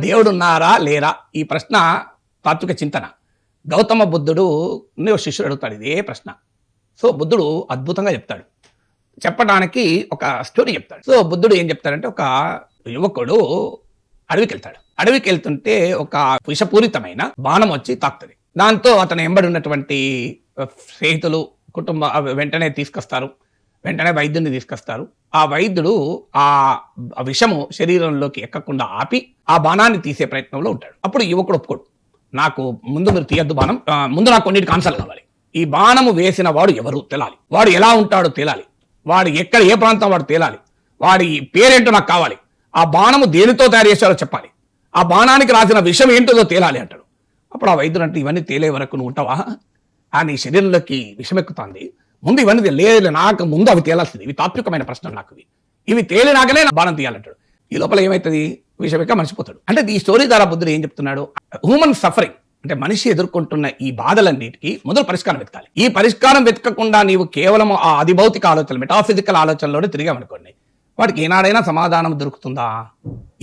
దేవుడు ఉన్నారా లేరా ఈ ప్రశ్న తాత్విక చింతన. గౌతమ బుద్ధుడు శిష్యుడు అడుగుతాడు ఇదే ప్రశ్న. సో బుద్ధుడు అద్భుతంగా చెప్తాడు. చెప్పడానికి ఒక స్టోరీ చెప్తాడు. సో బుద్ధుడు ఏం చెప్తాడంటే, ఒక యువకుడు అడవికి వెళ్తాడు. అడవికి వెళ్తుంటే ఒక విషపూరితమైన బాణం వచ్చి తాకుతుంది. దాంతో అతను ఎంబడి ఉన్నటువంటి స్నేహితులు, కుటుంబ వెంటనే తీసుకొస్తారు. వెంటనే వైద్యుడిని తీసుకొస్తారు. ఆ వైద్యుడు ఆ విషము శరీరంలోకి ఎక్కకుండా ఆపి ఆ బాణాన్ని తీసే ప్రయత్నంలో ఉంటాడు. అప్పుడు యువకుడు ఒప్పుకోడు. నాకు ముందు మీరు తీయద్దు బాణం, ముందు నాకు కొన్నిటికి ఆన్సర్లు కావాలి. ఈ బాణము వేసిన వాడు ఎవరు తేలాలి, వాడు ఎలా ఉంటాడో తేలాలి, వాడు ఎక్కడ ఏ ప్రాంతం వాడు తేలాలి, వాడి పేరేంటో నాకు కావాలి, ఆ బాణము దేనితో తయారు చేశారో చెప్పాలి, ఆ బాణానికి రాసిన విషం ఏంటో తేలాలి అంటాడు. అప్పుడు ఆ వైద్యుడు అంటే, ఇవన్నీ తేలే వరకు నువ్వు ఉంటావా, నీ శరీరంలోకి విషం ఎక్కుతుంది, ముందు ఇవన్నీ లేదు, నాకు ముందు అవి తేలాల్సింది, ఇవి తాత్వికమైన ప్రశ్నలు, నాకు ఇవి తేలినాకనే బాణం తీయాలంటాడు. ఈ లోపల ఏమవుతుంది, విషం ఎక్క మర్చిపోతాడు. అంటే ఈ స్టోరీ ద్వారా బుద్ధుడు ఏం చెప్తున్నాడు, హ్యూమన్ సఫరింగ్ అంటే మనిషి ఎదుర్కొంటున్న ఈ బాధలన్నిటికీ మొదలు పరిష్కారం వెతకాలి. ఈ పరిష్కారం వెతకకుండా నీవు కేవలం ఆ అధిభౌతిక ఆలోచనలు, మెటాఫిజికల్ ఆలోచనలోనే తిరిగామనుకోండి, వాటికి ఏనాడైనా సమాధానం దొరుకుతుందా?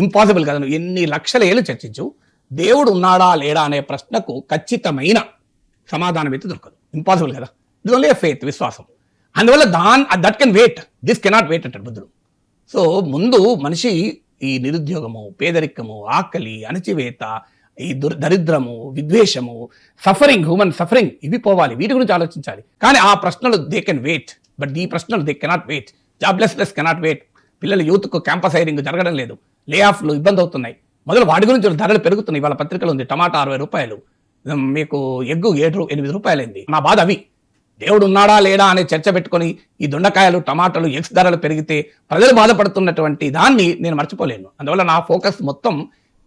ఇంపాసిబుల్ కదా. నువ్వు ఎన్ని లక్షల ఏళ్ళు చర్చించు, దేవుడు ఉన్నాడా లేడా అనే ప్రశ్నకు ఖచ్చితమైన సమాధానం అయితే దొరకదు. ఇంపాసిబుల్ కదా. ఇది ఓన్లీ ఫెయిత్, విశ్వాసం. అందువల్ల that can wait, this cannot wait అంటాడు బుద్ధుడు. సో ముందు మనిషి ఈ నిరుద్యోగము, పేదరికము, ఆకలి, అణచివేత, ఈ దరిద్రము, విద్వేషము, సఫరింగ్, హ్యూమన్ సఫరింగ్, ఇవి పోవాలి. వీటి గురించి ఆలోచించాలి. కానీ ఆ ప్రశ్నలు దే కెన్ వెయిట్, బట్ ఈ ప్రశ్నలు they cannot wait. Joblessness cannot wait. పిల్లల యూత్కు క్యాంపస్ హైరింగ్ జరగడం లేదు, లే ఆఫ్లు ఇబ్బంది అవుతున్నాయి, మొదలు వాటి గురించి ధరలు పెరుగుతున్నాయి. ఇవాళ పత్రికలు ఉంది, టమాటా 60 రూపాయలు, మీకు ఎగ్గు 8 రూపాయలైంది. నా బాధ అవి. దేవుడు ఉన్నాడా లేడా అనే చర్చ పెట్టుకొని ఈ దొండకాయలు, టమాటాలు, ఎగ్స్ ధరలు పెరిగితే ప్రజలు బాధపడుతున్నటువంటి దాన్ని నేను మర్చిపోలేను. అందువల్ల నా ఫోకస్ మొత్తం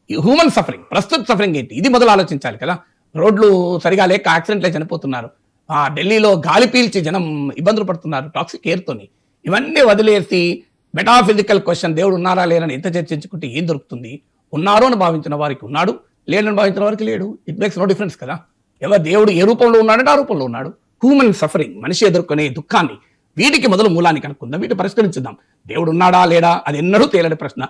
హ్యూమన్ సఫరింగ్, ప్రస్తుత సఫరింగ్ ఏంటి, ఇది మొదలు ఆలోచించాలి కదా. రోడ్లు సరిగా లేక యాక్సిడెంట్లే చనిపోతున్నారు, ఢిల్లీలో గాలి పీల్చి జనం ఇబ్బందులు పడుతున్నారు టాక్సిక్ ఎయిర్తోని. ఇవన్నీ వదిలేసి మెటాఫిజికల్ క్వశ్చన్, దేవుడు ఉన్నారా లేరని ఎంత చర్చించుకుంటే ఏం దొరుకుతుంది? ఉన్నారు అని భావించిన వారికి ఉన్నాడు, లేడని భావించిన వారికి లేడు. ఇట్ మేక్స్ నో డిఫరెన్స్ కదా. ఎవరు దేవుడు ఏ రూపంలో ఉన్నాడంటే ఆ రూపంలో ఉన్నాడు. హ్యూమన్ సఫరింగ్, మనిషి ఎదుర్కొనే దుఃఖాన్ని, వీటికి మొదలు మూలాన్ని కనుక్కుందాం, వీటి పరిష్కరించుద్దాం. దేవుడు ఉన్నాడా లేడా అది ఎన్నడూ తేలని ప్రశ్న.